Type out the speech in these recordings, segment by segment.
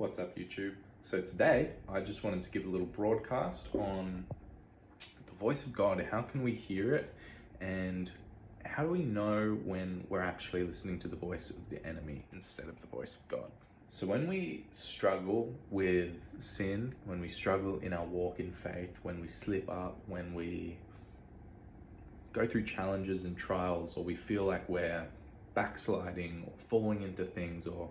What's up, YouTube? So today I just wanted to give a little broadcast on the voice of God. How can we hear it, and how do we know when we're actually listening to the voice of the enemy instead of the voice of God? So when we struggle with sin, when we struggle in our walk in faith, when we slip up, when we go through challenges and trials, or we feel like we're backsliding or falling into things, or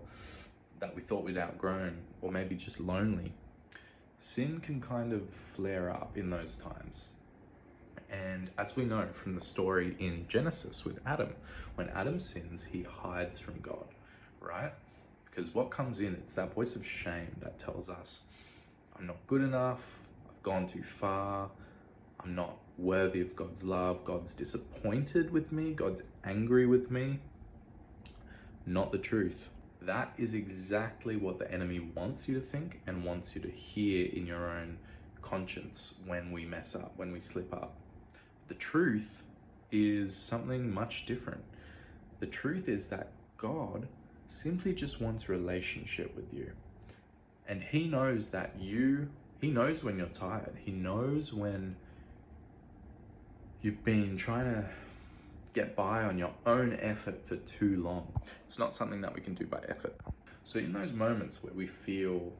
that we thought we'd outgrown, or maybe just lonely, sin can kind of flare up in those times. And as we know from the story in Genesis with Adam, when Adam sins, he hides from God, right? Because what comes in, it's that voice of shame that tells us, I'm not good enough, I've gone too far, I'm not worthy of God's love, God's disappointed with me, God's angry with me. Not the truth. That is exactly what the enemy wants you to think and wants you to hear in your own conscience when we mess up, when we slip up. The truth is something much different. The truth is that God simply just wants a relationship with you. And he knows that he knows when you're tired. He knows when you've been trying to get by on your own effort for too long. It's not something that we can do by effort. So in those moments where we feel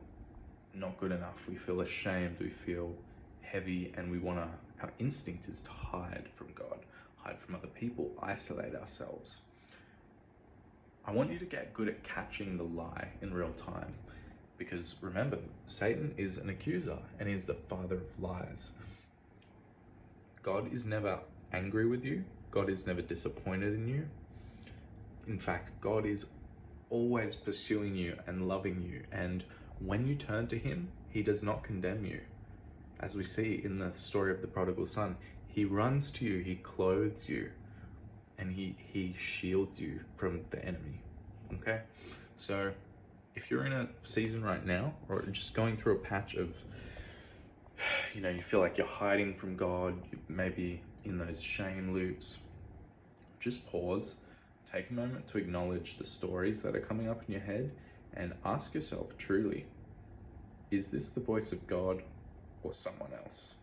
not good enough, we feel ashamed, we feel heavy, and our instinct is to hide from God, hide from other people, isolate ourselves. I want you to get good at catching the lie in real time, because remember, Satan is an accuser and he's the father of lies. God is never angry with you. God is never disappointed in you. In fact, God is always pursuing you and loving you. And when you turn to him, he does not condemn you. As we see in the story of the prodigal son, he runs to you, he clothes you, and he shields you from the enemy. Okay? So if you're in a season right now, or just going through a patch of, you feel like you're hiding from God, you maybe in those shame loops, just pause, take a moment to acknowledge the stories that are coming up in your head, and ask yourself truly, is this the voice of God or someone else?